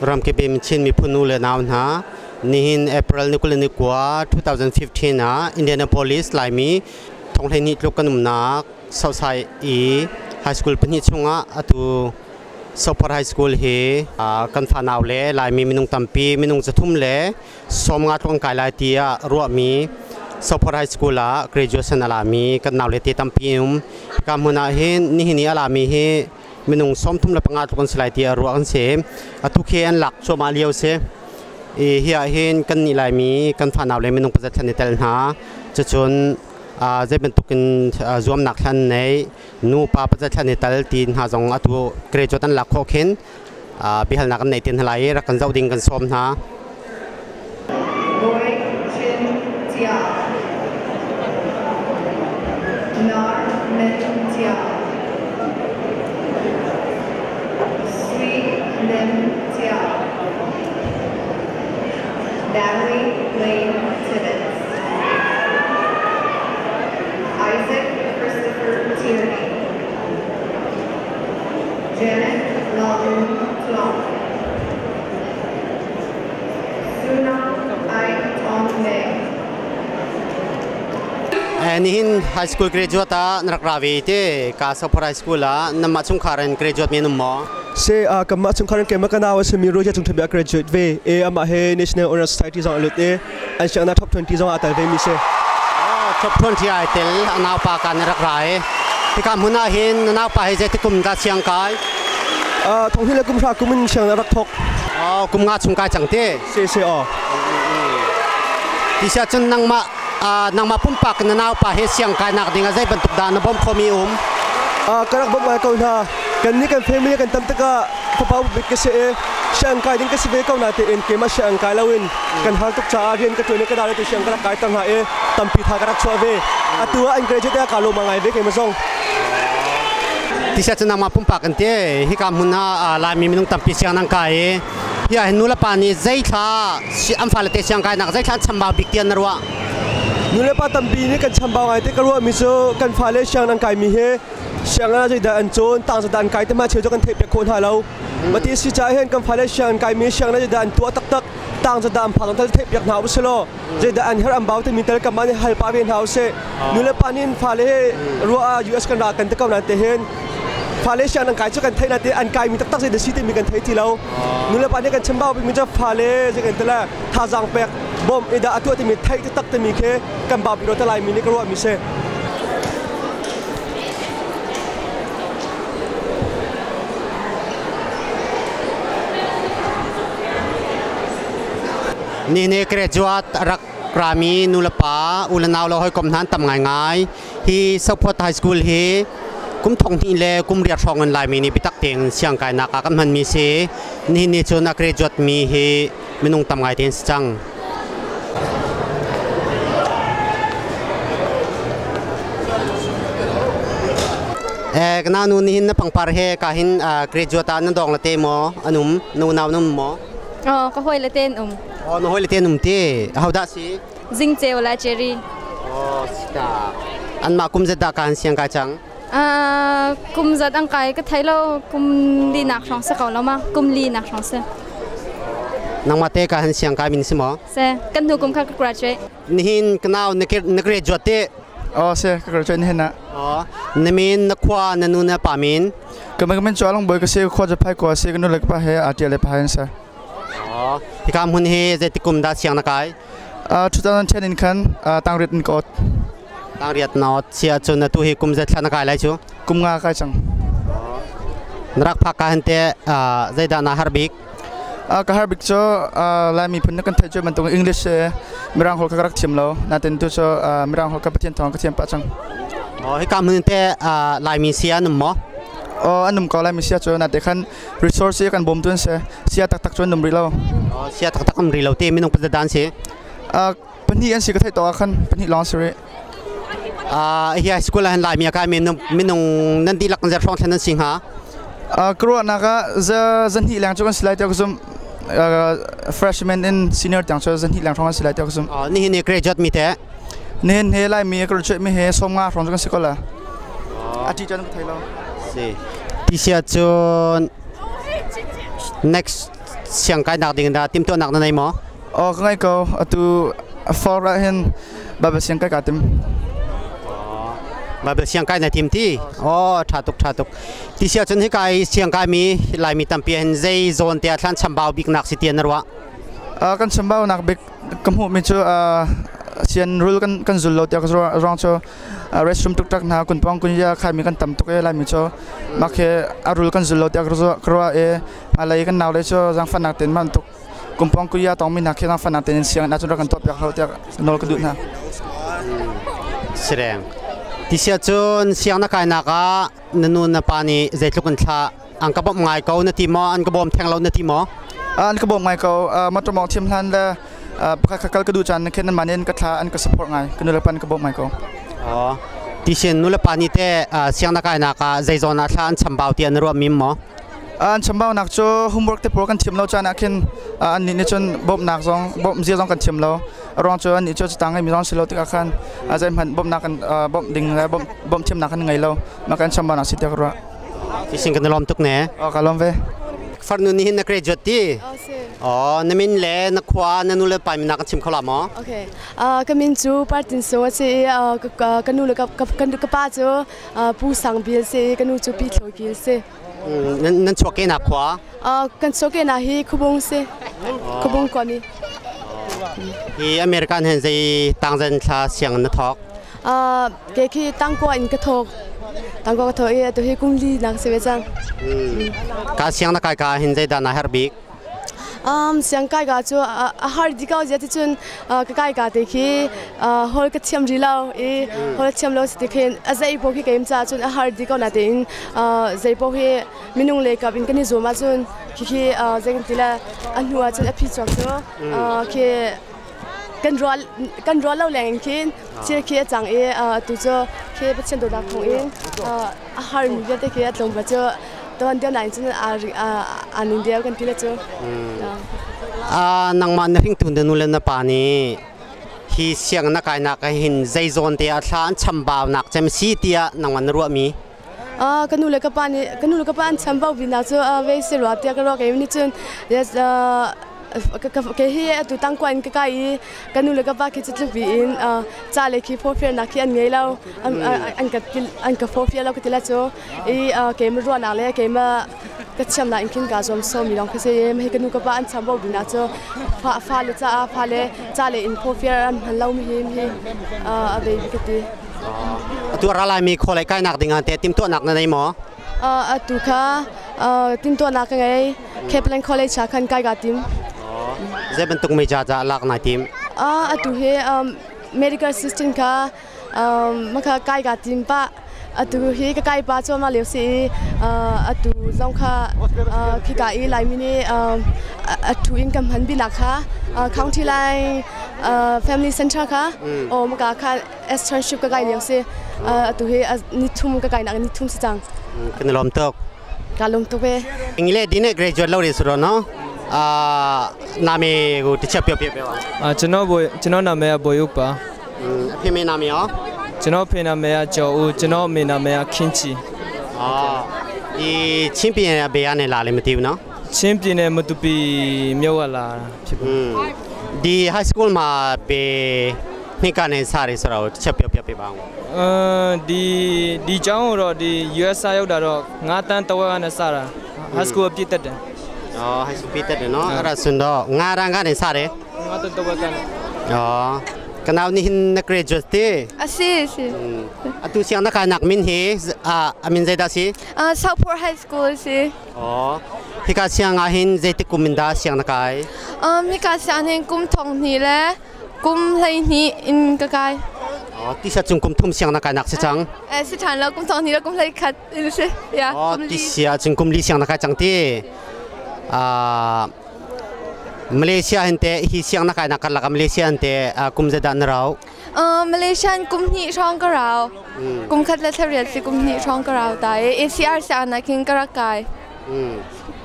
รำเก็บมิชินมีพูนูเลยนาวนะนี่หินเอพริลนิคุลนิกว่า2015นะอินเดียนาโพลิสหลายมีท้องไทยนิลุกันนักเซาไซอีไฮสคูลเป็นหิชงะอะตูซอฟต์ไฮสคูลเฮกันฟ้านาวเล่หลายมีมินุงตัมปีมินุงจะทุ่มเล่สมงัดของกายลายเตียรัวมีซอฟต์ไฮสคูลละเกรจูเซนอาลามีกันนาวเล่ตีตัมปีกำมุนาเฮนี่หินอาลามีเฮมินุงสมทุ่มละปังอาตุกันสลายเตียรัวกันเสอะทุกเขียนหลักชัวมาเลียวเสเฮียเห็นกันนี่ลายมีกันฟ้านาวเล่มินุงประจันเตลหาจะจนจะเป็นตุกินรวมนักทันในนูปาประจันเตลตีนหาจงอะตัวเกรจูตันหลักโคเคนบิฮัลนักในตีนหลายรักกันเจ้าดิ่งกันสมนะนี่หินไฮสคูลเกรจูตานรักราวีเต้กาสปอร์ตไฮสคูลละนำมาชงคารันเกรจูตมีนุ่มหมอเซกัมมาชงคารันเกมกันเอาสมีรู้จะจงทำแบบเกรจูตเวอามาเฮ National Honor Society จงอลุตอันเชื่อนา Top 20จงอัตเวมิเซTop 20อัตเวอันเอาปากันรักรายที่การมุนาหินนาวปาเฮเจติกุมตาเชียงกายทงที่เล็กกุมชากุมินเชียงรักทกกุมงาชงกายจังเต้เซที่เชื่อจนนังมาพุ่มปากนาวปาเฮเชียงกายนักดิ่งใจบรรทุกดานบอมคอมีกันนักบอมมาเกาหน้ากันนี่กันเฟมิลี่กันตั้มตะกะพบเอาบิกเสเชียงกายดิ่งก็สิเวเกาหน้าเตอินเกมาเชียงกายลาวินกันหางตุกจ่าเรียนกันตัวนี้ก็ได้ตัวเชียงกายกายตั้งหาตั้มปีทากรักชัวเวตัวอันเกรจเตะกาลมังไงเวเกมาส่งที่เชื่อจนนังมาพุ่มปากกันเต้ฮิกามุนาลายมีมินุงตั้มปีเชียงนังกายยาเห็นนูละปานี่ใจท่าอันฟ้าละเตเชียงกายนักใจท่าชมบาบิกเตียนนรัวนูเลปาตัมปีนี่กันชัมบางไอเตกรัวมิโซกันฟ้าเลเชียงนังไก่มีเฮเชียงน่าจะได้อันโจนต่างจากดันไก่แต่มาเชื่อกันเทปคนหาเรามาที่สิจ่ายเห็นกันฟ้าเลเชียงไก่มีเชียงน่าจะได้อันตัวตักต่างจากดันผ่านทางเทปยักหนาวสโลจะได้อันเฮรัมบาวที่มีเตลกับมันฮัลปาเวนเฮาเซนูเลปานี่ฟ้าเลรัวUS กันรักกันแต่ก็นั่นเตเห็นฟ้าเลเชียงนังไก่ช่วยกันไทยนั่นเตอันไก่มีตักๆจะได้สิที่มีกันไทยที่เรานูเลปานี่กันชัมบาวมีจะฟ้าเลจะกันแต่ละท่าจังเปกบอมอิดาอัตัวที่มีไทยที่ตักที่มีแค่กันบาบิโรตไลมินิกรัวมิเซนี่เกรจวดรักรามีนุลปาอุลนาวเราให้กรมฐานตำง่ายที่ซัพพอร์ตไฮสคูลเฮกุมทองที่เล่กุมเรียกช่องเงินลายมีนี่พิทักษ์เตียงเชียงกายนักกันมันมีเสนี่จนนักเกรจวดมีเฮมินุงตำง่ายเตียงจังกันนั่นนู่นหินปังปาร์เฮกาหินเกรจวดนั่นดองละเตมออันนุ่มนู่นนาวนุ่มมอก็ห้อยละเต้นนู่นห้อยละเตนุ่มเต้เขาได้สิซิงเจวละเจรีสิตาอันมากุมจะดักการเชียงกายจังกุมจะดังไกก็ไทยเรากุมลีนักช่องเสก่าแล้วมั้งกุมลีนักช่องเสนังมาเตะการเชียงกายมินสิมอเสกันดูกุมข้าก็ graduate นี่หินกันเอานักเรียนจวดเตะเสก็ graduate นี่นะนี่มินนักขวานันนู่นปามินก็มันจวดลงบ่อยก็เสขวาจะไปกว่าเสกันนู่นเลยก็ไปเฮอาร์ทีเอลไปเฮนเสที่การหุ่นเฮจะติกุมได้เชียงนักไก่2010นี่คันตั้งเรียนกอดตั้งเรียนนอดเชียจนตัวเฮกุมจะเชียงนักไก่ไรชูกุมงาไก่จังนักพักการเตะใจดานาฮาร์บิกก็ฮาร์บิกจ้าลายมีพนักงานไทยจ้ามันตรงอังกฤษมีรังหอลกรักทีมเรานั่นเป็นตัวจ้ามีรังหอลกับประเทศทองกับทีมปัจจังที่การหุ่นเตะลายมีเสียนุ่มมั้งอันนุ่มก็ลายมีเสียจ้านั่นแต่ขัน resource กันบ่มตัวเสียตักจนนุ่มรีเราเสียตักนุ่มรีเราเตะไม่ต้องประดานเสียปัญหาอันสิก็ไทยตัวขันปัญหาลองสิเร่เฮียสกุลหันลายมีอาการไม่ต้องนั่นที่หลักจะช่องฉันนั่นสิงหากลัวนักจะหิแรงจนสไลด์ก็ซุ่ม freshman and senior ต่างชาติจะหิแรงช่องสไลด์ก็ซุ่มนี่เกรจดมีแต่นี่ลายมีกระจุดมีสมงาช่องจนสกุลอาทิตย์จันทร์ไทยเราที่เสียจน next เสียงไกนักดิ่งดาทีมตัวนักนั่นไงมั้งอ๋อไงก็ตัวฟอร์เรนแบบเสียงไกกับทีมแบบเสียงไกในทีมที่อ๋อท่าตุกที่เสียจนให้ไกเสียงไกมีลายมีตั้มเปียนใจโซนเตียทันชัมบาวบิ๊กนักสิเตียนนรวะกันชัมบาวนักบิ๊กกำหูมีชูเสียงรูลกันจุลโลเตียก็ร้องชูเรสต์รูมตุกตักนะคุณป้องคุณยาใครมีกันตั้มตุกลายมีชูมาแค่รูลกันจุลโลเตียก็ครัวอะไรกันน่าเลยชูจังฟันนักเต้นมันตุกคุณป้องคุณยาต้องมีนักแค่จังฟันนักเต้นเสียงน่าจะรักกันตัวเปียกเขาเตียนอลกระดุนะแสดงที่เสียจนเสียงนักการนักนูนปานีใจลุกันท่าอันกระบอกไงเขาเนติมออันกระบอกแทงเราเนติมออันกระบอกไงเขามาตรมองทีมทันแล้วคักกระดูจันแค่นั้นมันเองก็ท่าอันก็สปอร์ตไงก็นูนปันกระบอกไงเขาอ๋อที่เสียนูนปานีแต่เสียงนักการนักใจโซนท่าอันชัมบาวเตียนรวมมิมมออันชัมบาวนักโจโฮมเวิร์กเตปโรกันทีมเราจานักเห็นอันนี้จนบบนักซองบบเสียซองกันทีมเรารองโจอันนี้โจจะตั้งให้มีซองสิเราติดกันอาจจะมันบบนักกันบบดิ่งแล้วบบทีมนักกันไงเรามากันชัมบาวนักสิเดียกรัวที่สิ่งกันล้อมตุกเน่อ๋อกันล้อมเว้ฟังนู่นนี่นักเรียนจุดที่อ๋อนั่นมินเล่นักขวานั่นนู่นเลยไปมีนักชิมข้าวหลามอ๋อโอเคก็มินจูปาร์ตินโซ่สิกันนู่นเลยกับป้าจูผู้สั่งเบียร์สิกันนู่นจูปีโลกิสินั่นชัวเกนักขวากันชัวเกนักฮีคุบงสิคุบงกว่านี้ที่อเมริกันเห็นใจต่างจันทร์เสียงนักทอกเกี่ยตั้งกว่าอินกระทกตั้งกว่ากระทกตัวฮีกุ้งลีนักเสียจังการเสียงนักการเห็นใจด้านฮาร์บิกเสียงไก่กาจูฮาร์ดิกาจะที่จุนไก่กาเด็กที่ฮอลก็เชื่อมรีเลาฮอลเชื่อมเราสิเด็กเใจพวกที่เกมจ้าจุนฮาร์ดิกาหน้าเด่นใจพวกที่มินุงเล็กกับอินกันนี่โจมาจุนที่ใจกันทีละอันหัวจุนอภิจักจูที่กันรัวเราแรงขึ้นเชื่อที่จังตัวจูที่เป็นเช่นตัวดักของฮาร์มีเด็กที่ตรงไปจูตอนเดียวไหนจนอันเดียวกันที่ละจูนังมันหิ้งตุนเดนุเลนปานีที่เสียงนักการนักหินใจโซนเตียท่านชัมบาวนักจำซีเตียนังมันรัวมีกันนู่นเลยกับปานีกันนู่นเลยกับปานชัมบาววินาจูเวสิรัวเตียกันรัวกันนี่จนก็เฮียตัวตั้งกวนก็ไกลกันนู่นเลยกับป้าคิดจะลุกวินจ่าเลยคิดพอเฟียนักขี้อันไงเราอันกับพอเฟียเราก็ติดละจูเกมรัวนักเลยเกมก็เชื่อมนักอินคินกาจอมโซมีลองคิดเสียไม่กันนู่นกับป้าอันชัมบาววินาจูฟ้าเลยจ่าเลยอินพอเฟียอันเราไม่เห็นอะไรก็ตีตัวอะไรมีคนอะไรใกล้หนักดิ่งอันเตะทีมตัวหนักในหมอตัวข้าทีมตัวนักไงแค่เป็นคอลเลจชักขันไกลกับทีมจะเป็นตุกไม่จ่าลักในทีมตัวเฮmedical assistant ค่ะมันก็ไกลกับทีมป้าตัวเฮก็ไกลป้าจอมาเลี้ยวสิตัวจงค่ะขี้กาอีไลมินีตัวอินกัมหันบินักค่ะ county line family center ค่ะโอ้มันก็ค่ะ externship ก็ไกลเลี้ยวสิตัวเฮนิทุ่มก็ไกลนักนิทุ่มสิจังกันล้อมตกการลงตัวเองอิงเล่ดีเนี่ย graduate เราเรียนสุดเนาะนามีกูที่เชื่อเปียๆฉันนามีบอยอุปะพี่มีนามีอ๋อฉันพี่นามีจออูฉันมีนามีคินชีอีชิมปีเนี่ยเบียร์เนี่ยลาเลยไม่ทิ้งเนาะชิมปีเนี่ยมันตุปีเมียวลาดี high school มาเปนี่การเนี่ยสาริสเราเชื่อเปียบ้างดีจังหรอดี US อยู่ดารองาตันตัวกันสาระ high school ปีตัดอ๋อ high school ปีตัดเนาะรัสุนดงารังกันเนี่ยสาระงาตันตัวกันอ๋อกันเอานี่หินนักเรียนจุดที่สิตัวเสียงนักการนักมินเฮมินใจได้สิ Southport High School สิอ๋อที่การเสียงหินใจที่กุมินดาเสียงนักการมีการเสียงหินกุมทองนี่แหละกุมไหนี่อินกะไกอ๋อที่จะจุ่มกุมทุ่มเสียงนักการนักสิจังสิจังแล้วกุมทองนี่แล้วกุมไหขัดสิอ๋อที่เสียจุ่มกุมลีเสียงนักการจังที่มาเลเซียเห็นแต่ที่เสียงนักการนักการละกับมาเลเซียเห็นแต่กุมจะดันเรามาเลเซียกุมนี่ช่องกระเรากุมคัดและเทเรียสิกุมนี่ช่องกระเราแต่ACR เสียงนักกินกระไก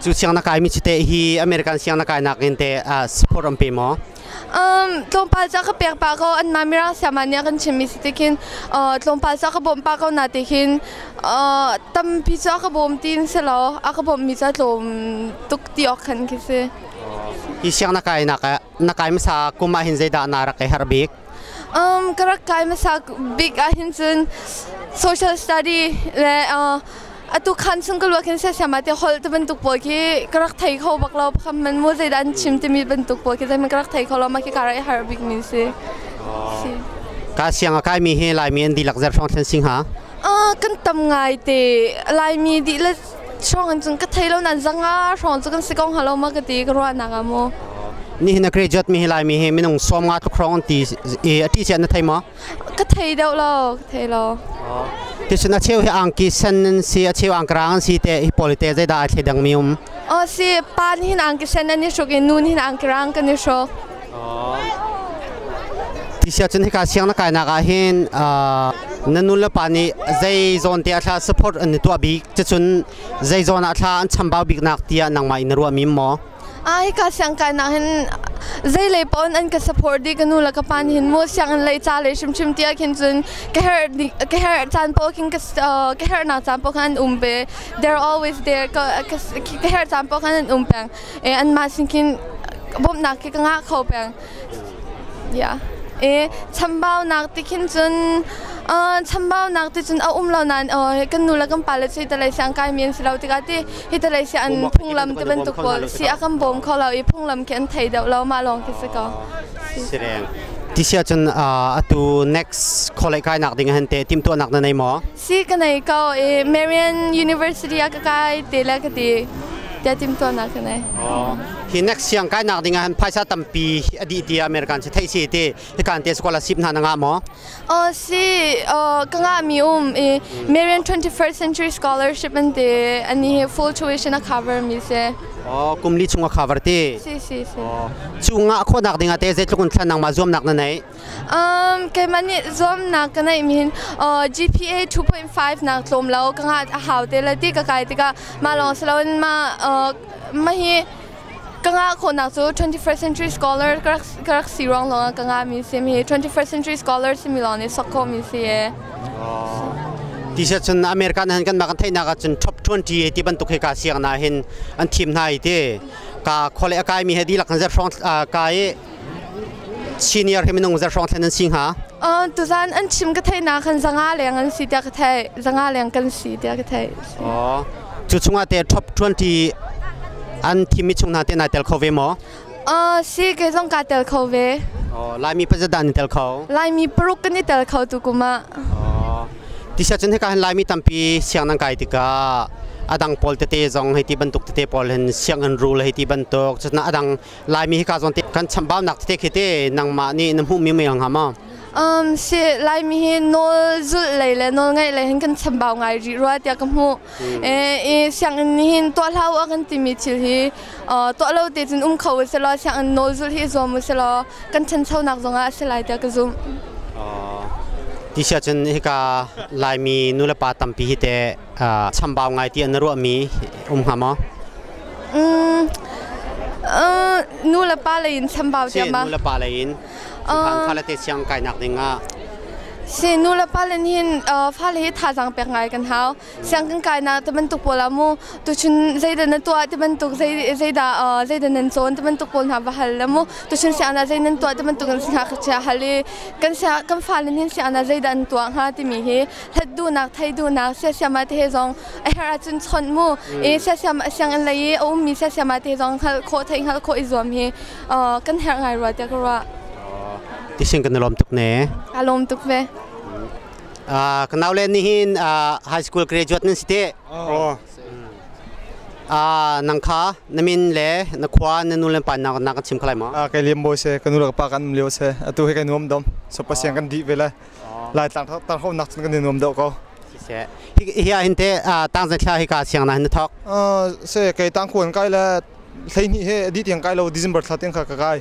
จุดเสียงนักการมีจุดที่อเมริกันเสียงนักการนักเห็นแต่สปอร์ตอันเป็นมั้งตรงปัจจัยก็เปียกปากเขาอันมาไม่รักสามัญยังกันชิมิสติกินตรงปัจจัยก็บ่มปากเขาหน้าติกินตั้มพิจารณาก็บ่มตีนเสร็จแล้วก็บ่มมีจะตรงตุกตีออกกันคิดสิ ที่เชียงนักไก่มาสักกุมมาหินใจด่านารักไอฮาร์บิกกระกายมาสักบิ๊กอาหินจน social study และตุขันซึ่งก็รู้ว่าเสียมาที่ฮอลต์เป็นตุกปอยที่กระไทยเขาบักเราคำมันมั่วใจดันชิมที่มีเป็นตุกปอยที่มันกระไทยเขาเรามาที่การไอฮาร์บิกมินสิการเชียงนักไก่มีให้ลายมีอันดีหลักจะช่องเส้นสิงหากันทำไงแต่ลายมีดีและช่องจนก็ไทยเรานั่นจังอ่ะช่องจนกันสิกองฮัลโหลมากตีก็รู้ว่านักอ่ะโมนี่นักเรียนมีให้ลายมีให้ไม่ต้องซ้อมงานทุกครั้งที่เชียงนักไทยมั้งก็ไทยเดียวเราไทยเราที่ฉันเชื่อให้อังกฤษฉันเชื่ออังกฤษสิแต่ฮิปโปลิเตจะได้ใช้ดังมิวมสิปานหินอังกฤษฉันนี่ชกนูนหินอังกฤษกันนี่ชกที่ฉันให้การเชียงนักไก่นักเห็นนั่นนู่นละปานี่ใจโซนที่อาจจะ support อันตัวบิ๊กจะชนใจโซนอาจจะอันชัมบาวบิ๊กนักที่นังมาอินรัวมิมมั้งให้การเชียงไก่นักเห็นใจเลยปอนอันก็ support ดีกันนู่นละกับปานหินมั่วเชียงอันเลยจ่าเลยชิมที่อาคินจนแค่จานโปกินก็แค่นักจานโปกันเบ they're always there ก็แค่จานโปกันเบงอันมาสิกินบ่มนักที่ก็ง่าเขาเบงชัมบ่าวนักที่คิดจนชัมบ่าวนักที่จนเอาเรานั้นกันนู่นละกันไปเลยสิแต่เลยเสียงกายมีนสิเราที่กันที่ฮิตเลยเสียงพุ่งลำที่เป็นตุกบอลสิอากันบ่มเขาเราพุ่งลำแค่ไทยเดียวเรามาลองคิดสักก่อนแสดงที่เชียจนตัว next คอลเลกายนักดิ่งหันเตทีมตัวนักนั่นไงหมอสิกันไหนก็Marian University ก็ใกล้เตะแล้วก็ดีเดี๋ยวทีมตัวนักกันไหนที่ next เชียงกายนักดิ่งหันภายใต้ตั้มปีอดีตอเมริกันจะไทยสิเตที่การเตะสกอลชิพนั่นงะหมอสิก็งะมีMarian 21st Century Scholarship อันนี้ full tuition cover มีเสกุมลีชงกับ cover เตสิชงกับคนนักดิ่งเตะเสร็จทุกคนท่านนังมาzoomนักนั่นไงแกมันนี่ zoom นักกันไหนมีGPA 2.5 นักลมแล้วก็งะหาวเตะเลยที่ก็ไกลที่ก็มาลองสลาวมาฮีก็งะคนนักสู้ 21st Century Scholar ก็รักสีรองลงก็งะมีเสียมี 21st Century Scholar สิมีลองในสักคนมีเสียที่เช่นอเมริกันเห็นกันมากันไทยนักจน top 20ที่บรรทุกให้การเสียงนะเห็นอันทีมนายที่ก็คนละกายมีให้ดีหลักกันจะฟรองกายซีเนียร์ให้มันนุ่งจะฟรองเท่านั้นสิงหาตัวนั้นอันทีมก็ไทยนักกันจังอาเลียงกันสีเดียก็ไทยจังอาเลียงกันสีเดียก็ไทยจุดช่วงอาเต top 20อันทีมมิชงนาเตนายเตลโคเวมสิเกจงการเตลโคเวลายมีประจันนิเตลโคลายมีปรุกกันนิเตลโคตุกุมาที่ฉันให้การลายมีตั้มปีเสียงนังไก่ติกาอดังพอลเตจงให้ที่บรรทุกเตพอลเห็นเสียงอันรูเลยให้ที่บรรทุกฉะนั้นอดังลายมีให้การจนติกันชัมบ้านักเตะเตนังมานี่น้ำหูมีไม่ยังหามาสิลายมีให้โนจุดเลยโนไงเลยเห็นกันชัมบ้าไงจีรัวเดียกับหูเสียงนี้ตัวเรากันที่มีชิลที่ตัวเราเตจนเขาเสร็จแล้วเสียงโนจุดที่ซอมเสร็จแล้วกันฉันเช่านักจงอาเสร็จแล้วเดียกับซุมที่ฉันให้การลายมีนู่นละปาตั้มปีที่เตะชัมบ่าวไงที่อันรัวมีหามนู่นละปาเลยชัมบ่าวเดียมานู่นละปาเลยผ่านฟ้าละเตะเชียงไก่นักดิ่งอ่ะสินู่นละปาเลยหินฟ้าเลยท่าจังเปียกไงกันเท้าเสียงกันไก่นักแต่มันตุกปวดละมูตัวชุนใจเดินตัวแต่มันตุกใจเดินโซนแต่มันตุกปวดหาบ้าละมูตัวชุนเสียงน่ะใจเดินตัวแต่มันตุกกันเสียงเชียฮัลลีกันเสียกันฟ้าเลยหินเสียงน่ะใจเดินตัวฮะที่มีเหตุดูนักไทยดูนักเสียมาเทจงไอ้ฮาราจุนชนมูเสียงอะไรมีเสียมาเทจงฮัลโคไทยฮัลโคอิจวมเหกันเฮไงรัวเดียกรัวที่เชียงกันลมตุกเน่ลมตุกเวกันเอาเล่นนี่high school graduate นั่นสิเตนังค้านั่นมินเล่นักขวานนั่นนู่นเล่นปานนักชิมใครมั้งแกเลี้ยงโบเซ่กันนู่นก็ปากันเลี้ยวเซ่ตัวให้กันนุ่มดมสปาเสียงกันดีเวลาหลายต่างเขานักกันนุ่มดมก็เซ่เฮียเห็นเตตั้งใจให้การเสียงนะเห็นทักเซ่แกตั้งควรใกล้แล้วใช่นี่เฮดีที่ยังใกล้เราดิเซมเบอร์ทัดยังใกล้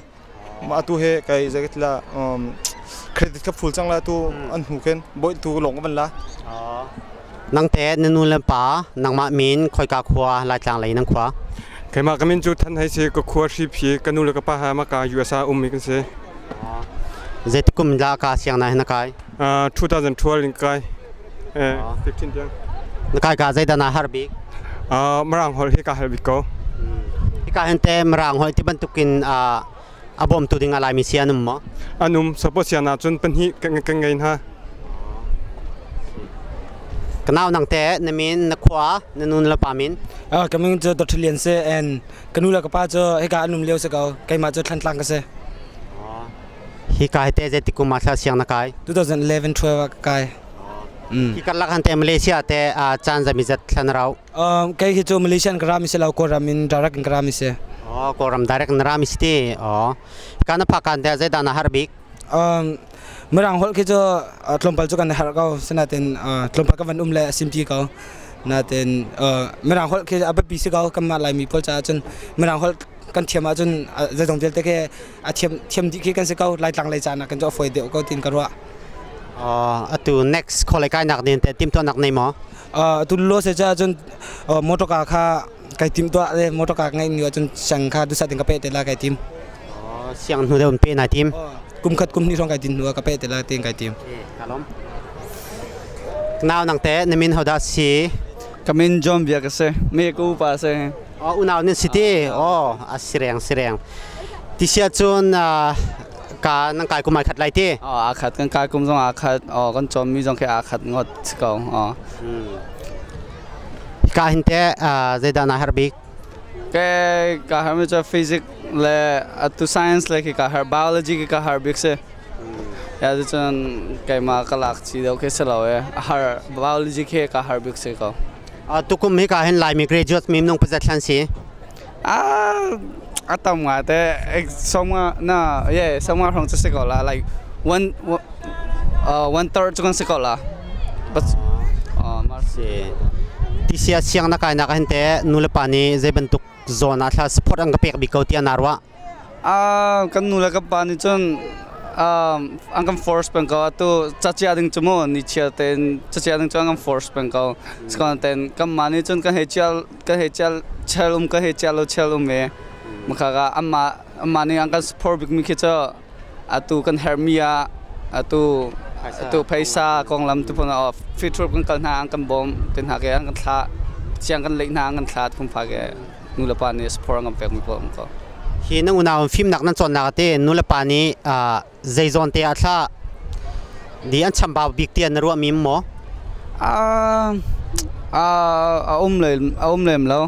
มาตัวเฮใกล้จะกิดละเครดิตกับฟูลจังละตัวอันหูเข็นบ่อยตัวหลงกันละนังเตะนู่นเล่นป่านังมามินคอยกาขวาลายจางเลยนังขวาใครมาก็มินจุดทันให้เสียก็ขวาชีพีกันนู่นแล้วก็ป่าหามากา USA มีกันเสียเจ็ดกุมลากาเสียงไหนนักไก่2012ลิงไก่15ยังนักไก่กาใจดานาฮาร์บิกมารังฮอลเฮกาฮาร์บิกก็เ Ika hente merang hoi ti bentukin abom tu ding alai misia num mo. Anum suppose siana chun penhi kangain ha. Kenau nang te namin nakwa nanun la pamin. Coming to the trillion se and kanula ka pa cho heka anum leo se ka kai ma cho thlan tlang ka se. Hika hete je tikum ma siang nakai. 2011 12 kai. Hika lak hante Malaysia te chan zamizat thlanrau. Kai hi cho Malaysian gram se lau ko ramin darak gram se. Koram direct naram isti. Kana pakan te je dana harbik. Merang hol ke cho tlompal cho kan har ka senaten tlompal ka van le simti ka naten merang hol ke aba pi se ka kam lai mi pol cha chun merang hol kan thiama chun za dong tel te ke a thiam di ke kan se ka lai tlang lai cha na kan jo foi de ko tin ka ro atu next khole kai nak din te tim to nak nei mo tu lo se cha chun moto ka kha kai tim to le moto ka ngai ni chun sang kha du sa tin ka pe te la kai tim siang nu de un pe na tim kum khat kum ni rong kai tin nu ka pe te la tin kai tim kalom now nang te namin hoda si kamin jom bia ka se me ko pa se unaw ni city sireng tisia chun ka nang kai kumai khat lai ti a khat kan kai kum jong a khat kan chom mi jong ke a khat ngot ko ka hinte zedana harbik ke ka har me cha physics le atu science le ke ka har biology ke ka har bik se ya de chon kai ma ka lak chi do ke se lo e har biology ke ka har bik se ko tukum mi ka hen lai mi graduate mim nong pazat thlan si atam nga te somwa na somwa from se ko la like one third chon se ko la but marse tisia siang na kai na ka hente nulapani je bentuk zona thla support ang pek bikauti anarwa kan nula ka pani chon ang kam force pen ko tu chachi ading chumo ni chia ten chachi ading chang am force pen ko skon ten kam mani chon ka hechal chalum ka hechalo chalum me makhaga amma mani ang kan support bik mi khicha atu kan hermia atu paisa kong lam tu pona feature kan na ang kan bom ten ha ke ang kan tha chiang kan leina ang kan tha kum pha ke nula pani support ang pek mi ko hi nang unaw film nak nan chon na te nulapani zaizon te atha di an chamba bik ti an ro mim mo lem lo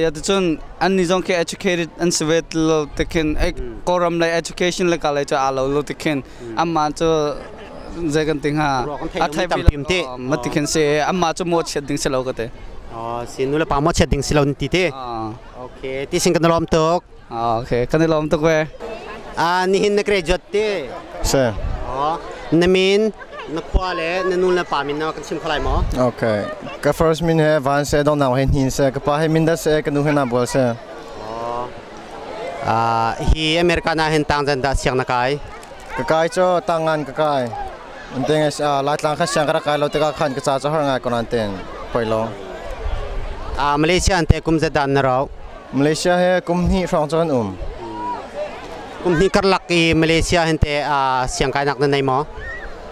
ya de chun an ni jong ke educated and svet lo tekin koram lai education le kala cha alo lo tekin amma cho zegan ting ha athai pim te matikin se amma cho mo cheding se lo ka te si nulapa mo cheding silon ti te okay ti sing kan rom tok okay kan lom tok we nihin na graduate te se namin nakwale nanun na pamin na kan sim khalai mo okay ka first min he van se dong naw hen hin se ka pa he min da se ka nu hena bol se hi America na hen tang jan da siang na kai ka kai cho tangan ka kai anteng la tlang kha siang ka kai lo te ka khan ka cha cha har nga kon anten poilo Malaysia ante kum zadan na raw Malaysia he kum hi rong chon kum ni karlak i Malaysia hente siang kai nak na nei mo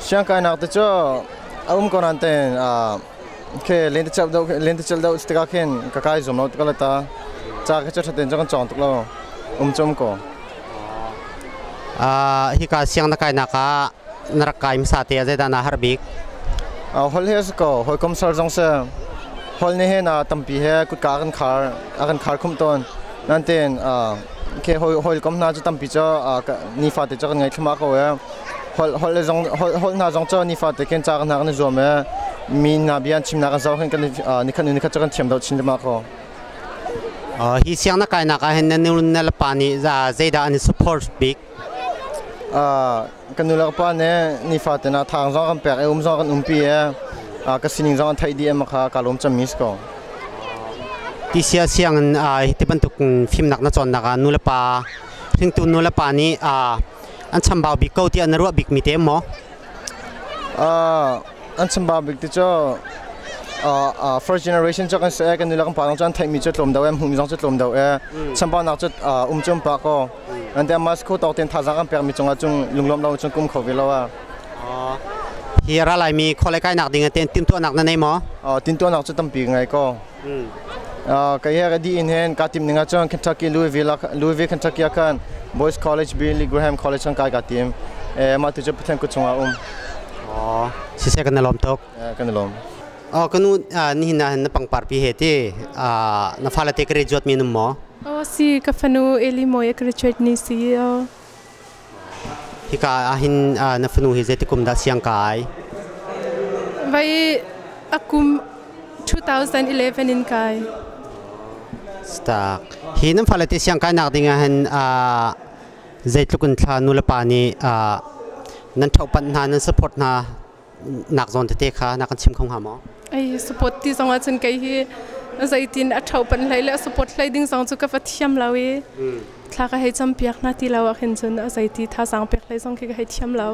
siang kai nak te cho kon anten ke len te chal do ste ka khen ka kai zum lo ka la ta cha ka cha ten jong chong tuk lo chom ko hi ka siang na kai na ka narakai msa te zedana harbik hol he ko hoi kom sar jong se hol ne he na tampi he ku ka kan khar khum ton nan ten ke hol kom na chu tampi cho ni fa te cho ngai thma ko ya hol na jong cho ni fa te ken cha na kan zo me mi na bian chim na kan zo kan ni kan cho kan chem do chin ma ko hi siang na kai na ka hen na la pani za zeda ani support big kan nula pa ne ni fa te na thang zo kan pek zo kan pi ka sining zong thai di ma kha kalom cham mis ko ti sia siang ti ban tuk film nak na chon na ka nula pa thing tu nula pa ni an chambao bi ko ti an ro big mi te mo an chambao big ti cho first generation cho kan se kan nula kan pa long chan thai mi cho tlom daw em hum jong cho tlom daw chambao nak cho chom pa ko an te mas ko taw ten tha za kan pek mi chonga chung lunglom law chung kum kho vi lo Hira lai mi khole kai nak ding ten tim to nak na nei mo tin to nak chu tam pi ngai ko kaya kadi inhen katim ninga chong Kentucky Louisville Kentucky akan Boys College Billy Graham College ang kai katim ma tu je pathen ku chunga si se kan lom tok kan lom kanu ni na pangpar pi heti na fala te graduate minum mo si ka fanu eli moya graduate ni si hika ahin na fanu hi zeti kum da siang kai vai akum 2011 in kai stak hi nam fala te siang kai nak dinga han zeitlukun thla nula pani nan thaupan na nan support na nak zon te kha na kan chim khong ha mo ai support ti sanga chen kai hi zaitin a thaupan laila support sliding sang chu ka fathiam lawe thla ka he cham piak na ti lawa khin chun a zaiti tha sang pek lai song ki ka he thiam law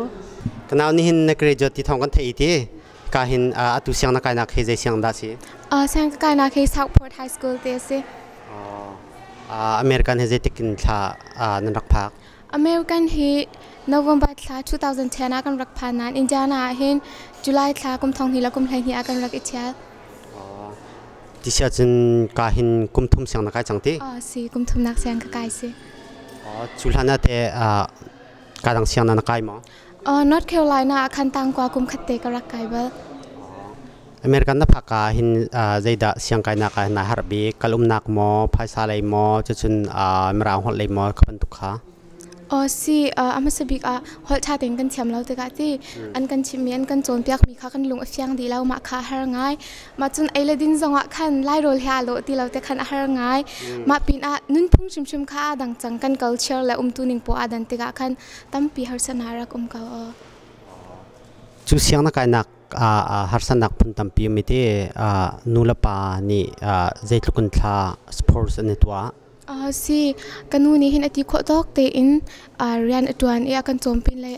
kanau ni hin na graduate ti thong kan thei ti ka hin atu siang na kai na khe jai siang da si siang ka kai na khe Southport High School te se American he zetik in thla nan rak phak American hi November thla 2010 akan rak phanan Indiana hin July thla kum thong hi la kum hlai hi akan rak ichal ti sia chen ka hin kum thum siang na kai chang ti si kum thum nak siang ka kai se chulhana te ka dang siang na kai mo North Carolina akan tang kwa kum khatte ka rak kai ba American na phaka hin zaida siang kai na ka na harbi kalum nak mo phaisa lai mo chun mra hol lai mo khapan tu kha si amasabik hol cha teng kan thiam lo te ka ti an kan chimi an kan chon piak mi kha kan lung afyang di lo ma kha har ngai ma chun aile din zonga khan lai rol ha lo ti lo te khan har ngai ma pin nun phung chim chim kha dang chang kan culture la tu ning po adan te ka khan tampi har sanara ka chu siang na kai nak har sanak pun tampi mi te nula pa ni zeitlukun thla sports ani twa si kanuni hin ati kho tok te in rian atwan e akan chompin lai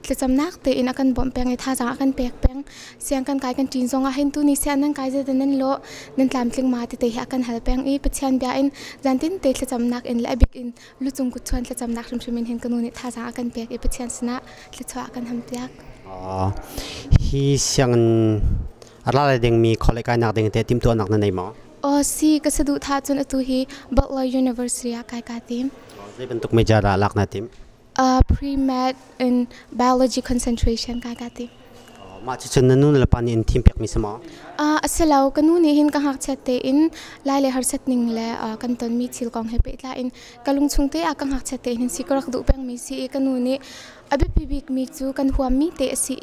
tlecham nak te in akan bom peng e tha jang akan pek peng siang kan kai kan tin zonga hin tu ni sian nan kai je den lo nen tlam tling ma te hi akan hal peng e pachhan bia in jantin te tlecham nak in la bik in luchung ku chuan tlecham nak shim shimin hin kanuni tha jang akan pek e pachhan sina tlecha akan ham piak hi siang ala ding mi khole kai nak ding te tim to nak na nei mo si kasadu tha chun atu hi Butler University kai ka tim zai bentuk meja ra lak na tim pre-med in biology concentration kai ka tim ma chi chun nanu la pani in tim pek mi sama asalaw kanuni hin ka hak chatte in lai le har sat ning le kan ton mi thil kong he pe tla in kalung chungte a kan hak chatte hin sikrak du peng mi si kanuni abi pibik mi chu kan huam mi te si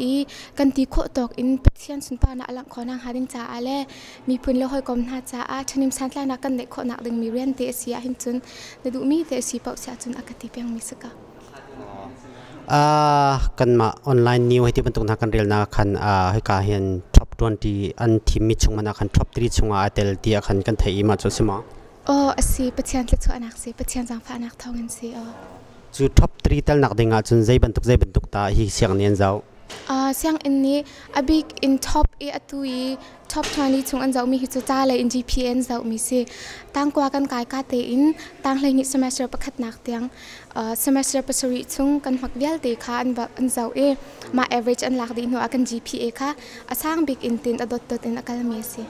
kan ti kho tok in pathian sun pa na alang khona haring cha ale mi pun le hoi kom na cha chanim santla na kan le kho nak ding mi rian te si hin chun le du mi te si pau cha chun akati peng mi saka kan ma online new heti bentuk na kan real na kan he ka hian top 20 an team mi chung mana kan top 3 chunga atel ti kan kan thei ma chu sima asi pathian le chu anak se pathian jang pha nak thong in si chu top 3 tel nak dinga chun zai bentuk ta hi siang nen zau siang in ni abik in top e atui top 20 chung an zau mi hi chu cha le in GPN zau mi se tang kwa kan kai ka te in tang hlei ni semester pakhat nak tiang semester pasari chung kan mak vial te kha an zau e ma average an lak di no akan GPA kha asang big in tin adot dot in akal mi se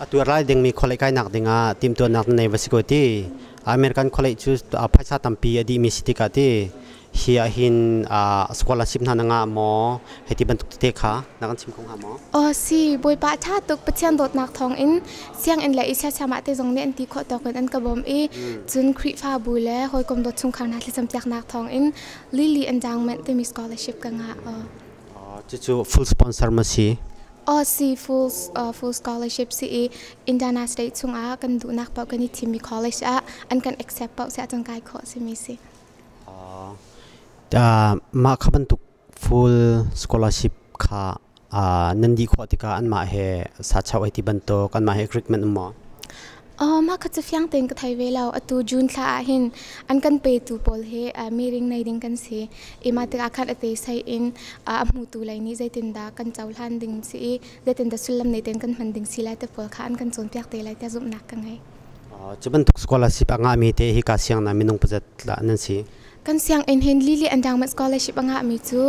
atur lai ding mi kholai kai nak dinga tim to nak nei vasicoti American college chu phaisa tampi adi mi city ka ti hia hin scholarship na nga mo heti bentuk te kha nakan chim khong ha mo si boy pa tha tuk pathian dot nak thong in siang in la isa chama te jong ne anti kho to kan an ka bom e chun khri fa bu le hoi kom dot chung khang na thli sam tiak nak thong in lily endowment te mi scholarship ka nga chu full sponsor ma si si full scholarship si Indiana State chung kan du nak pa kan team mi college an kan accept pa sa chung kai kho si mi si ma khabantuk full scholarship kha nandi khotika an ma he sa chau iti banto kan ma he recruitment mo ma kha chu fyang teng ka thai ve law atu June thla hin an kan pe tu pol he meeting nei ding kan si ema te akhan ate sai in amu tu lai ni zaitin da kan chawlan ding si zaitin da sulam nei ten kan manding si lai te pol kha an kan chon piak te lai te zum nak ka ngai chubantuk scholarship anga mi te hi ka siang na minung pajat la nan si กันเสียงเอ็นเฮนลิลี่อันดังมันสกอลเลอร์ชิปอ่างมีจู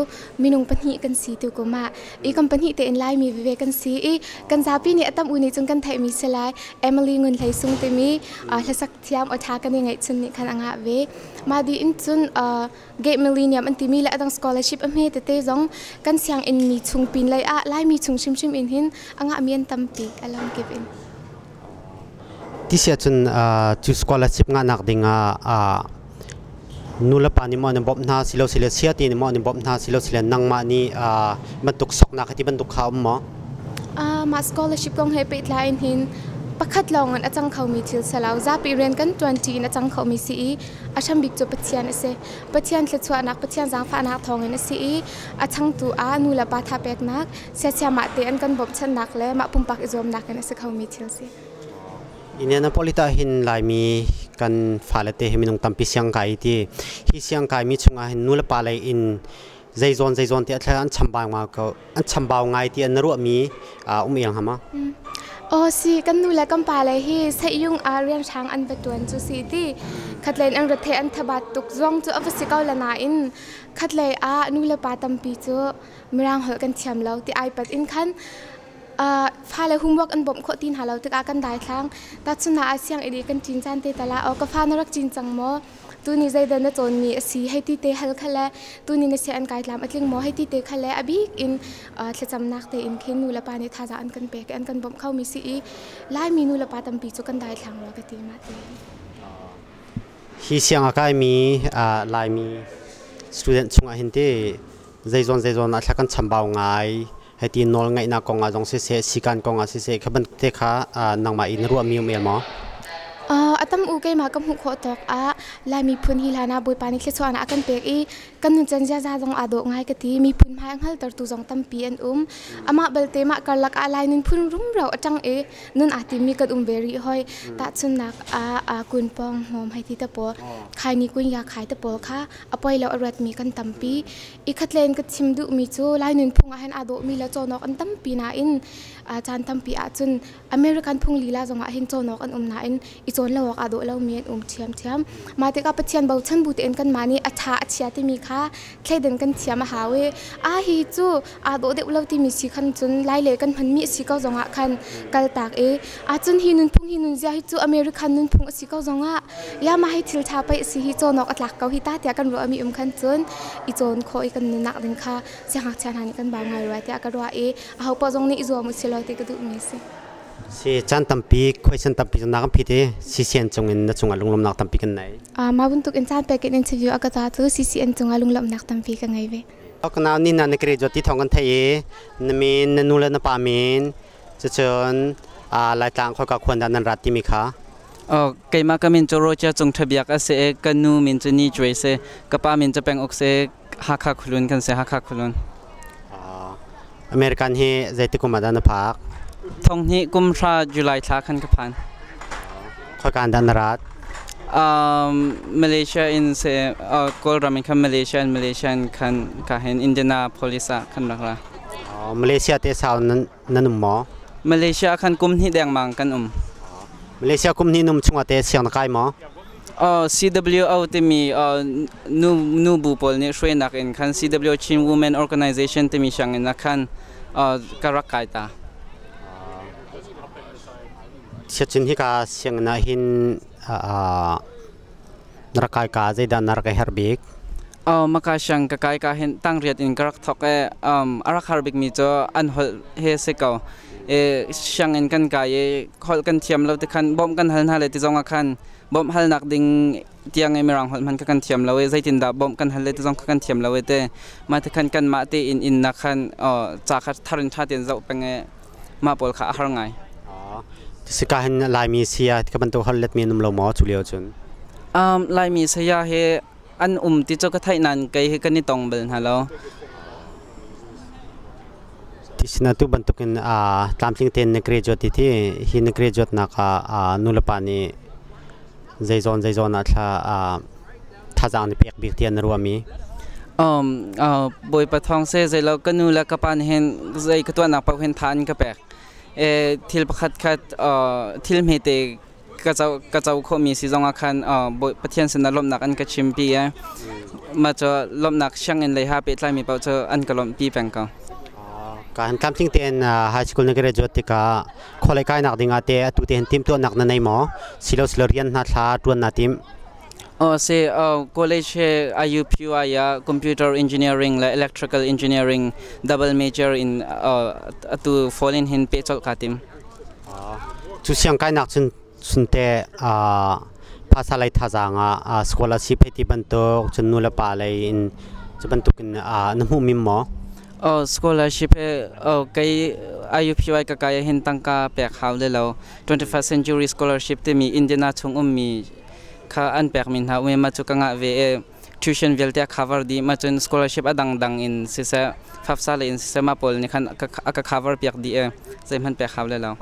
มีนุ่งปัญหิกันสีตัวกูมาอีกันปัญหิเตนไลมีวิเวกันสีอีกันซาปีนี่ตั้มอุนิจงกันไทยมีสลายเอมิลี่เงินไหลซุงเตมีเลสักเทียมอัฐากันยังไงจุนนี่คันอ่างเวมาดีอินจุนเกตมิลลีเนียมอันที่มีและตั้งสกอลเลอร์ชิปเมเตเตจงกันเสียงเอ็นมีชุงปีนเลยไลมีชุงชิมเอ็นเฮนอ่างมีอันตั้มปีอารมณ์เก็บเอ็นที่เสียจนจุดสกอลเลอร์ชิพงานนักดิ่งนูละปานิมอนิบอบนาสิโลสิเลเซียตีนิมอนิบอบนาสิโลสิเลนังมานี่บรรทุกศกนักที่บรรทุกข้าวมั้งมาสกอลเลอร์ชิพกองให้ไปไลน์หินประคัดลองอันอาจารย์เขามีทิลสลาวจะไปเรียนกัน20อาจารย์เขามีซีอาชัมบิกจูปะเทียนเสปะเทียนเสชวนักปะเทียนจางฟ้านักทองเงินซีอาชังตัวนูละปาทาเป็กนักเสียเสียมาเตอันกันบบชันนักและมาปุ่มปักอิจอมนักกันเสเขามีทิลซีอินเดียนาโพลิตาหินลายมีกันฟ้าเลเตหิมินงตัมปิเสียงไก่ที่ฮิเสียงไก่มีชงอาหินนูละปาเลยอินใจโซนที่อันชัมบางมาก็อันชัมบางไงที่อันรู้มีเอียงหามาโอ้สิกันนูละกันปาเลยฮิใช้ยุงเรียนช้างอันเป็นตัวจูซีที่ขัดเลนอันรถเทอันทบัดตุกจ้องจูอวสิกาลนาอินขัดเลยนูละปาตัมปีจูมีรังหอกันเทียมเราที่ไอปัดอินคันฟ้าเลยหุ่มวกอันบ่มโคตินหาเราตึกอากันได้ครั้งตัดสุนาเสียงอีดีกันจินจันเตตละเอากฟ้านรักจินจังโมตัวนี้ใจเดินจนมีสีให้ตีเตะฮัลคัลเลตัวนี้ในเสียอันกายลำอัดลิงโมให้ตีเตะคัลเลอบิกอินจะจำนักเตอินคินนูละปานิทาจาอันกันเปกอันกันบ่มเข้ามีสีไล่มีนูละปาตัมปีจุกันได้ครั้งเราก็ตีมาเตฮิเสียงอากาศมีลายมีสตูเดนต์ชงอาหินเตใจโซนอัดกันชัมบาวไงให้ตีนอลไงนักกงอาจงเสียสิการกงอาเสียขบันเตะนังมาอินรัวมีเอลมั้งอาตมอูเกมากับหุกโคตอกลายมีพื้นฮิลานาบุยปานิเคสวานาอากันเปกกันนุนจันจ้าจงอาโดง่ายกะทีมีพื้นพายหัลตรตุจงตัมปีอันอามาเบลเตมาการลักลายนินพื้นรุ่มเราจังนุนอาติมีกันเวรีหอยตัดสุนักกุนปองหอมให้ที่ตะโปขายนี่กุนยาขายตะโปค่ะอปอยแล้วอรัดมีกันตัมปีอีขัดเลนกัดชิมดุมีจูลายนินพุงอาหันอาโดมีแล้วโจนอกอันตัมปีนาอินจานตัมปีจุนอเมริกันพุงลีลาจงอาหินโจนอกอันนาอินอีโจนแล้วอาโดเราเมียนเทียมมาเตกับปะเทียนเบาชันบูเตนกันมานี่อัชาที่มีค่ะแค่เดินกันเทียมหาเวฮิจูอาโดเด็กเราที่มีสีขันจุนไล่เล่กันพันมีสีเก้าจงอาคันกัลตากจุนฮินุนพุงฮินุนเจ้าฮิจูอเมริกันนุนพุงสีเก้าจงอายามาให้ทิลชาไปสีฮิโจนอกอัตลักเกาฮิตาเตียกันรัวมีคันจุนอีโจนโคอีกันนักดึงค่ะเสียงหักเชียนหันกันบางไงรัวเตียกันรัวเขาปอจงนี่อีโจมุสิลอยเตกระดูมีสิสิจันตัมปีคุยจันตัมปีจนนักพิธีสิเซียนจงอินนักจงอาลุงลมนักตัมปีกันไหนมาบุญตุกอินจันไปกันอินเทอร์วิวอากาศตัวสิเซียนจงอาลุงลมนักตัมปีกันไงเว้เอากันเอานี่นันเกรจที่ท้องกันไทยนมีนนูเลนปามินจะเชิญลายต่างข้อกับควรดันรัฐที่มีค่ะไกมาก็มินจะโรจะจงทะเบียกเสกกันนูมินจะนี่ช่วยเสกับป้ามินจะเป็นอกเสหักคุลุนกันเสหักคุลุนอเมริกันเฮใจติกุมาดันพักทงนี้กุมภาจุลัยทักขันกับพันข้อการดันรัฐมาเลเซียอินเซกอลรามิคันมาเลเซียคันกาเห็นอินเดียนาโพลิสคันรักละมาเลเซียเตสาวนั่นหมอมาเลเซียคันกุมนี้แดงมังกันมาเลเซียกุมนี้นุ่มช่วงเตเสียงนักไก่หมอCW เอาที่มีนูบูปอลนี่ช่วยนักอินคัน CW Chin Women Organizationที่มีช่างอินนักคันการรักไก่ตาเชื่อจริงที่การเสียงน่าหินนักไก่กาใจดันนักไก่ฮาร์บิกมาการช่างไก่กาเห็นตั้งเรียนอินกรักทอกรักฮาร์บิกมีจ้าอันหอเฮสเกาช่างอินกันไก่หอกันเทียมเราที่คันบ่มกันหันหาเลยที่จงคันบ่มหันนักดิ่งเตียงไอเมรังหอมันกันเทียมเราใจจินดาบ่มกันหันเลยที่จงกันเทียมเราเตมาที่คันกันมาที่อินนักคันจากทารินชาติเจ้าเป็นไงมาปอลขาหางไงสิการเห็นลายมีเสียที่บรรทุกฮัลเลตมีนุ่มโลมอจุเลียวจนลายมีเสียเฮอันที่เจ้าก็ไทยนั้นไกลเฮกันนี่ตรงเบลฮัลโหลที่สินาตุบรรทุกกันตามสิ่งเต็นนักเรียนที่หินนักเรียนนักนุลปานีใจโซนอัตราท่าจางนี่เปียกบิกเทียนรัวมีบอยปะทองเซ่ใจเราก็นูแล้วก็ปานเห็นใจก็ตัวนักปะเห็นทานก็แปลกทิลประคัดทิลเมเต กระเจ้าโคมีสิจงอาคารประเทศสนลมหนักอันกระชิมปีมาจะลมหนักช่างเงินเลยฮะเป็นไรมีเปล่าจะอันกระลมปีแปงกันการทำสิ่งเต้นไฮสคูลนักเรียนจุดที่ก็คอลเลกายนักดิ่งอาเตะตัวเต้นทีมตัวนักนั่นในหมอสิเราเรียนนัดลาตัวนัดทีมเสียcollege IUPUI computer engineering และ electrical engineering double major in ตัว fall in หินเปจอลคาติมจุดเสียงกายนักสุนเตะภาษาไทยท่าจางscholarship ให้ที่บรรทุกจนนู่นละป่าเลยจะบรรทุกน้ำหูมิมหมอscholarship ไกIUPUI ก็ไกเห็นตั้งกาแปลกเขาเลยแล้ว 21st century scholarship ที่มีอินเดียนาชงมีข้าอันแปลกมินฮะเมื่อมาจุกังเวtuition เวลที่ cover ดีมาจน scholarship ดังอินสิเซฟับซาเลยอินสิเซมาพอลนี่คันก็ cover เปียกดีใช่มันแปลกเขาเลยแล้ว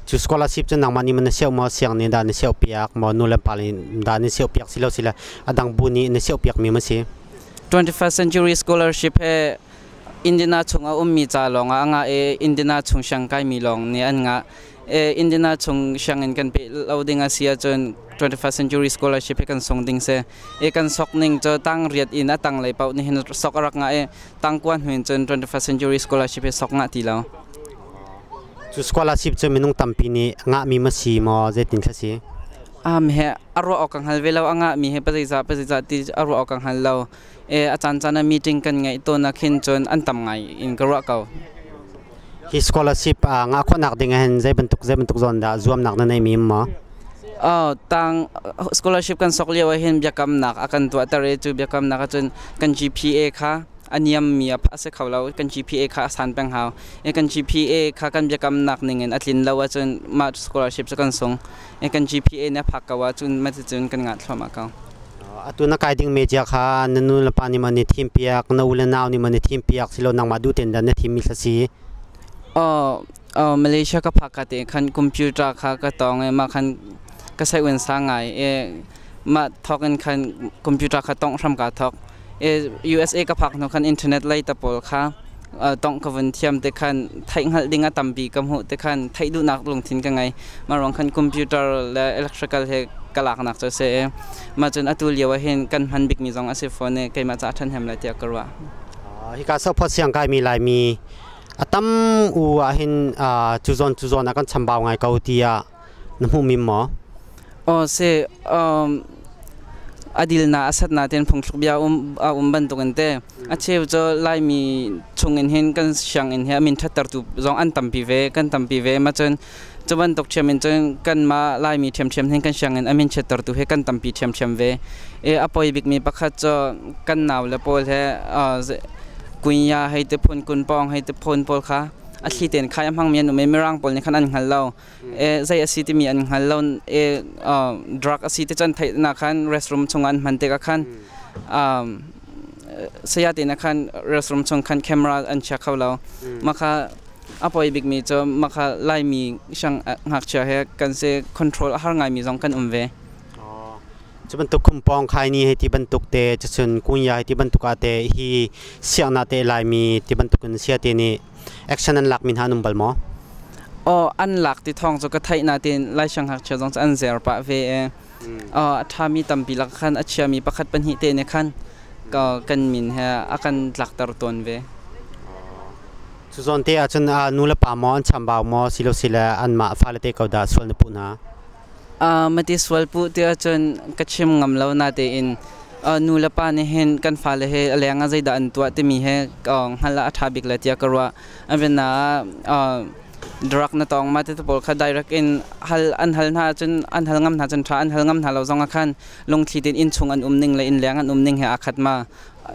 จุด scholarship จนนักมันนี่มันเสียวมาเสียงนี่ด้านเสียวเปียกมานู่นละป่าเลยด้านเสียวเปียกสิเราสิละดังบุญนี่เสียวเปียกมีมั้ยสิ 21st century scholarship อินเดียนาชงมีจ่าลงอินเดียนาชงช่างไกมีลงนี่อันอินเดียนาชงช่างเงินกันไปเราดิ่งเสียจน 21st century scholarship กันส่งดิ่งเสียกันสกนิ่งจะตั้งเรียนอินตั้งเลยเปล่านี่เห็นสกรักตั้งกวนหุ่นจน 21st century scholarship สกงะทีแล้วจุด scholarship จะมีนุ่งตั้มปีนี้งะมีมาสีมอเจตินสิมีอารมณ์ออกกังหันเวลามีปฏิจจที่อารมณ์ออกกังหันเราอาจารย์จะมีติ้งกันไงตัวนักเขียนจนอันต่ำไงอินกระเก่าที่ scholarship งะคนนักดิ่งเห็นใจบรรทุกจนได้รวมนักนั่นเองมีมั้งตั้ง scholarship กันสกเลียวเห็นเบียกำนักอาการตัวแต่เรื่องเบียกำนักจนกัน GPA ค่ะอันนี้มีภาษาเขาเรากัน GPA ค่ะสันเป็นเขากัน GPA ค่ะกันเบียกำนักหนึ่งอันลินเราจนมา scholarship จะกันส่งกัน GPA เนี่ยพักกันว่าจนมาจนกันงัดเข้ามาเขาตัวนักการดิ่งเมจิค่ะนั่นนู่นละปานี่มันทีมเปียกนั่นอุลนาวนี่มันทีมเปียกสิเรานังมาดูเต็นดันเนี่ยทีมมิสซีมาเลเซียก็พักกันเองคันคอมพิวเตอร์ค่ะก็ต้องมาคันก็ใช้วันสังไงมาทอกกันคันคอมพิวเตอร์ค่ะต้องทำการทอกUSA ก็พักนคันอินเทอร์เน็ตไล่ตะปอลค่ะต้องกับวันเทียมแต่คันไทยหัดดิ่งตั้มปีกับหัวแต่คันไทยดูนักลงทิ้งกันไงมาลองคันคอมพิวเตอร์และอิเล็กทริกเฮกลักนักจะเสียมาจนอัตุเลียวเห็นกันพันบิกมีสองอาเซฟอนเนี่ยใครมาจากท่านแฮมเลยเตียกรัวฮิกาซัพพอร์ตเสียงกายมีลายมีตั้มอูเห็นจุดนักกันชมบ่าวไงเกาตีน้ำหูมิมหมอเสียอดีตน่าอาศัยน่าเต็นพงศ์เบียบันตุกันเตะอาเชฟจะไล่มีชงเงินเห็นกันช่างเงินเห็นมินทัดตัดตุจงอันตั้มปีเวกันตั้มปีเวมาจนจะบันตุกเชื่อมินจนกันมาไล่มีเทียมเห็นกันช่างเงินมินทัดตัดตุให้กันตั้มปีเทียมเวอพอยบิกมีปักขัดจะกันหนาวแล้วพอเฮกุญยาให้เตพนกุนปองให้เตพนพอลค่ะอาทิตย์เต็นขายพังเมียนไม่ร่างปอลในขณะอันหันเราใจอาทิตย์มีอันหันเราดรักอาทิตย์จันทร์นักขันรีสอร์ทชงอันมันเตะขันเสียตินักขันรีสอร์ทชงขันแคมราอันเช็คเขาเรามาค่ะอพอยบิกมีจะมาค่ะไล่มีช่างหักเชื่อให้กันเซคอนโทรลหาไงมีสองกันเวจะบรรทุกคุมปองใครนี่ให้ที่บรรทุกเตะจะส่วนกุญยาให้ที่บรรทุกอาเตะฮีเสียงนาเตะลายมีที่บรรทุกกันเสียเตนี่แอคชั่นอันหลักมินหานุ่มบอลมออันหลักที่ท้องจะกระไทยนาเตะไล่ช่างหักเชื่อต้องอันเซอร์ปะเวถ้ามีตั้มปีหลักขันอาเชียมีประคัดปัญหิเตในขันก็กันมินฮะอาการหลักตรตัวเวสุดส่วนเตะจนนู่นละป่ามออันชมบ่าวมอสิโลสิละอันมาฟาเลเตะเขาด่าส่วนนปุ่นฮะมาที่สวลปูเตียจนกระชิมงำเรานาเตอินนูละปานี่เห็นกันฟ้าเลยอะไรงั้นใจด่านตัวที่มีให้กองฮัลละทับิกเลยเตียกรัวอันเป็นน่าดรักนั่นต้องมาที่ตัวเขาได้รักอินฮัลอันฮัลน่าจนอันฮัลงำน่าจนท้าอันฮัลงำน่าเราจงอาคันลงที่ดินอินชงอันนิ่งเลยอินแรงอันนิ่งให้อาคัดมา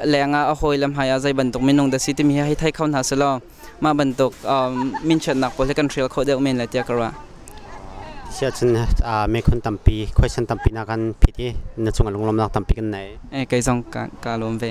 แรงอ่ะโอยลำหายใจบรรทุกมินงเดซิที่มีให้ไทยเข้าหน้าสโลมาบรรทุกมินเชนนักโพลิกันเทรลเขาเดียวมินเลยเตียกรัวเชื่อจนไม่คนตั้มปีค่อยฉันตั้มปีนักกันพิธีในช่วงลงลมนักตั้มปีกันไหนไอ้ไก่ซองกาลมเว